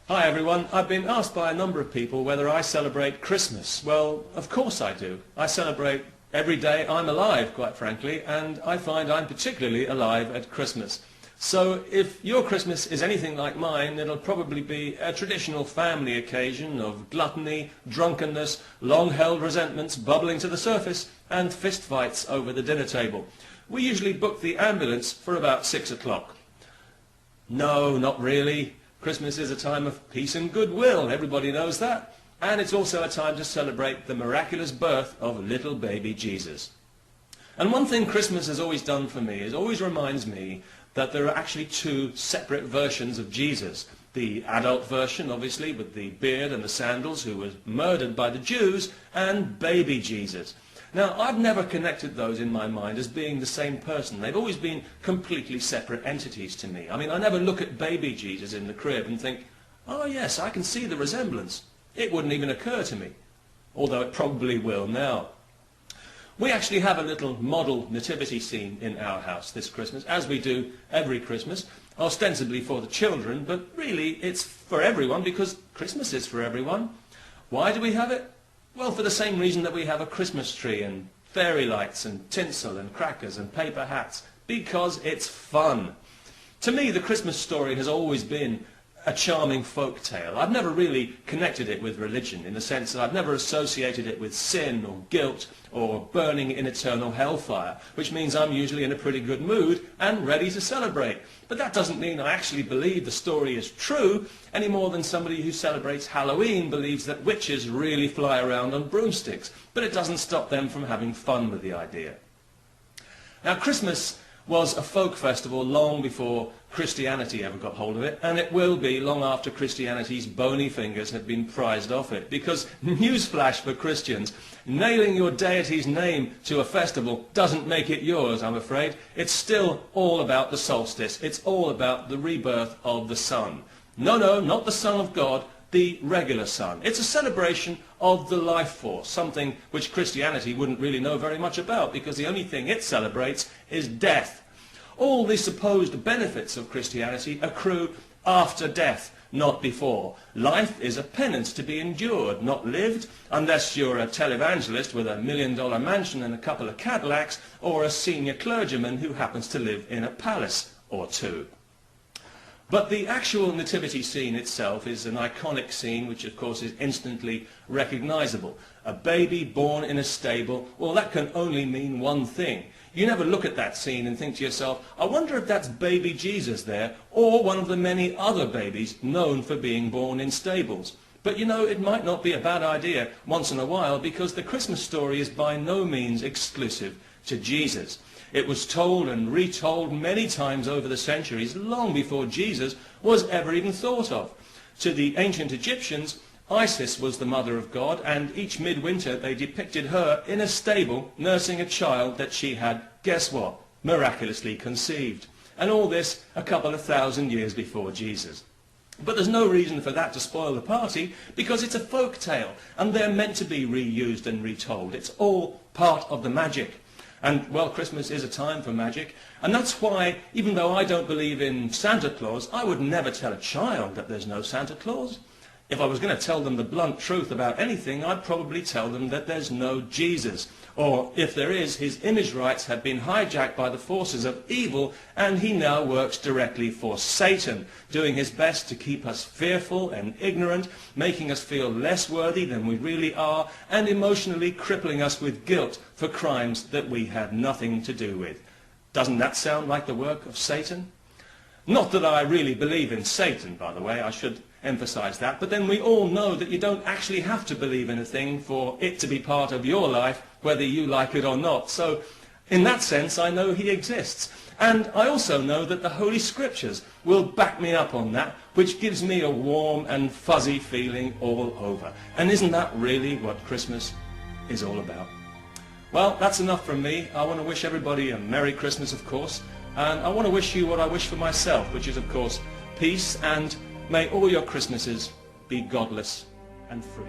Hi everyone, I've been asked by a number of people whether I celebrate Christmas. Well, of course I do. I celebrate every day I'm alive, quite frankly, and I find I'm particularly alive at Christmas. So if your Christmas is anything like mine, it'll probably be a traditional family occasion of gluttony, drunkenness, long-held resentments bubbling to the surface, and fistfights over the dinner table. We usually book the ambulance for about 6 o'clock. No, not really. Christmas is a time of peace and goodwill, everybody knows that. And it's also a time to celebrate the miraculous birth of little baby Jesus. And one thing Christmas has always done for me is always reminds me that there are actually two separate versions of Jesus. The adult version, obviously, with the beard and the sandals, who was murdered by the Jews, and baby Jesus. Now, I've never connected those in my mind as being the same person. They've always been completely separate entities to me. I mean, I never look at baby Jesus in the crib and think, oh yes, I can see the resemblance. It wouldn't even occur to me, although it probably will now. We actually have a little model nativity scene in our house this Christmas, as we do every Christmas, ostensibly for the children, but really it's for everyone because Christmas is for everyone. Why do we have it? Well, for the same reason that we have a Christmas tree and fairy lights and tinsel and crackers and paper hats, because it's fun. To me, the Christmas story has always been a charming folk tale. I've never really connected it with religion, in the sense that I've never associated it with sin or guilt or burning in eternal hellfire, which means I'm usually in a pretty good mood and ready to celebrate. But that doesn't mean I actually believe the story is true, any more than somebody who celebrates Halloween believes that witches really fly around on broomsticks. But it doesn't stop them from having fun with the idea. Now, Christmas was a folk festival long before Christianity ever got hold of it, and it will be long after Christianity's bony fingers have been prized off it, because, newsflash for Christians, nailing your deity's name to a festival doesn't make it yours, I'm afraid. It's still all about the solstice. It's all about the rebirth of the sun. No, not the Son of God, the regular sun. It's a celebration of the life force, something which Christianity wouldn't really know very much about, because the only thing it celebrates is death. All the supposed benefits of Christianity accrue after death, not before. Life is a penance to be endured, not lived, unless you're a televangelist with $1 million mansion and a couple of Cadillacs, or a senior clergyman who happens to live in a palace or two. But the actual nativity scene itself is an iconic scene which of course is instantly recognizable. A baby born in a stable, well, that can only mean one thing. You never look at that scene and think to yourself, I wonder if that's baby Jesus there, or one of the many other babies known for being born in stables. But you know, it might not be a bad idea once in a while, because the Christmas story is by no means exclusive to Jesus. It was told and retold many times over the centuries, long before Jesus was ever even thought of. To the ancient Egyptians, Isis was the mother of God, and each midwinter they depicted her in a stable nursing a child that she had, guess what, miraculously conceived. And all this a couple of thousand years before Jesus. But there's no reason for that to spoil the party, because it's a folk tale, and they're meant to be reused and retold. It's all part of the magic. And, well, Christmas is a time for magic, and that's why, even though I don't believe in Santa Claus, I would never tell a child that there's no Santa Claus. If I was going to tell them the blunt truth about anything, I'd probably tell them that there's no Jesus. Or, if there is, his image rights have been hijacked by the forces of evil, and he now works directly for Satan, doing his best to keep us fearful and ignorant, making us feel less worthy than we really are, and emotionally crippling us with guilt for crimes that we had nothing to do with. Doesn't that sound like the work of Satan? Not that I really believe in Satan, by the way, I should emphasize that, but then we all know that you don't actually have to believe in a thing for it to be part of your life, whether you like it or not. So, in that sense, I know he exists. And I also know that the Holy Scriptures will back me up on that, which gives me a warm and fuzzy feeling all over. And isn't that really what Christmas is all about? Well, that's enough from me. I want to wish everybody a Merry Christmas, of course. And I want to wish you what I wish for myself, which is, of course, peace, and may all your Christmases be godless and free.